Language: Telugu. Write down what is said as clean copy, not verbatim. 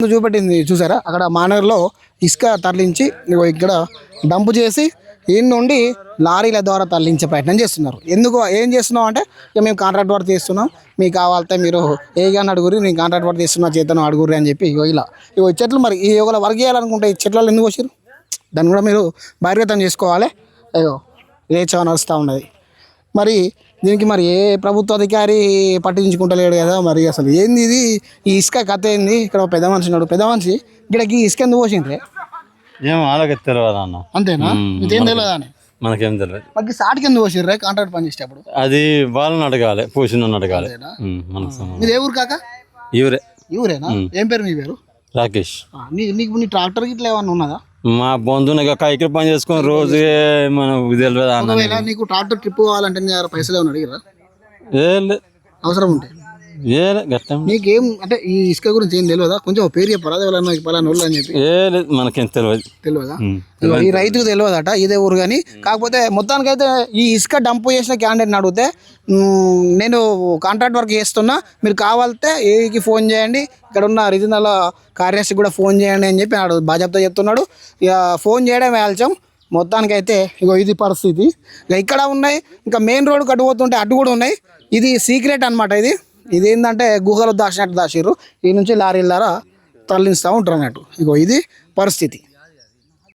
ఎట్లా చూపెట్టింది చూసారా, అక్కడ మానర్లో ఇసుక తరలించి ఇక్కడ డంపు చేసి ఈ నుండి లారీల ద్వారా తరలించే ప్రయత్నం చేస్తున్నారు. ఎందుకు ఏం చేస్తున్నాం అంటే ఇక మేము కాంట్రాక్ట్ వర్క్ చేస్తున్నాం, మీకు కావాలంటే మీరు ఏగాని అడుగురి, నేను కాంట్రాక్ట్ వర్క్ చేస్తున్నా చేతను అడుగురి అని చెప్పి ఇలా చెట్లు మరి ఈ యోగలో వర్క్ చేయాలనుకుంటే ఈ చెట్లలో ఎందుకు వచ్చారు, దాన్ని కూడా మీరు బహిర్గతం చేసుకోవాలి. అయ్యో ఏ చవ నడుస్తూ ఉన్నది. మరి దీనికి మరి ఏ ప్రభుత్వ అధికారి పట్టించుకుంటలేడు కదా. మరి అసలు ఏంది ఇది, ఈ ఇసుక కథ ఏంది? ఇక్కడ పెద్ద మనిషి ఉన్నాడు, పెద్ద మనిషి ఇక్కడికి ఇసుక ఎందుకు పోసిండ్రే? ఏమో అలాగే తెలియదు అన్న. అంతేనా, ఇదేం తెలియదా అని? మనకేం తెలియదు. మరి స్టార్ట్కి ఎందుకు పోసిర్రే కాంట్రాక్ట్ పని చేసేటప్పుడు? అది వాళ్ళని అడగాలి, పోసిన అడగాలి. మీరు ఏ ఊరు కాక? ఇవరే. ఇవరేనా? ఏం పేరు మీ పేరు? రాకేష్. నీకు నీ ట్రాక్టర్ గిట్లా ఏమన్నా ఉన్నదా? మా బంధువుని కైకిరి పని చేసుకొని రోజు మనం తెలియదు అన్న. ఒకవేళ నీకు ట్రాక్టర్ ట్రిప్ పోవాలంటే నీ దగ్గర పైసలు ఏమన్నా అడిగిరా? అవసరం ఉంటే నీకేం అంటే ఈ ఇసుక గురించి ఏం తెలియదా? కొంచెం పేరు చెప్పరా పలానా వాళ్ళు అని చెప్పి. మనకేం తెలియదా? ఈ రైతుకు తెలియదట ఇదే ఊరు. కానీ కాకపోతే మొత్తానికైతే ఈ ఇసుక డంప్ చేసిన క్యాండిడేట్ని అడిగితే నేను కాంట్రాక్ట్ వర్క్ చేస్తున్నా, మీరు కావాలంటే ఏకి ఫోన్ చేయండి, ఇక్కడ ఉన్న రీజనల్ కార్యదర్శికి కూడా ఫోన్ చేయండి అని చెప్పి నాడు బాధ్యత చెప్తున్నాడు. ఇక ఫోన్ చేయడం ఆలస్యం. మొత్తానికైతే ఇది పరిస్థితి. ఇక ఇక్కడ ఉన్నాయి, ఇంకా మెయిన్ రోడ్ కట్టుపోతుంటే అటు కూడా ఉన్నాయి. ఇది సీక్రెట్ అనమాట. ఇది ఏంటంటే గుహలో దాచినట్టు దాచిర్రు. ఈ నుంచి లారీల ద్వారా తరలిస్తూ ఉంటారు అన్నట్టు. ఇది పరిస్థితి.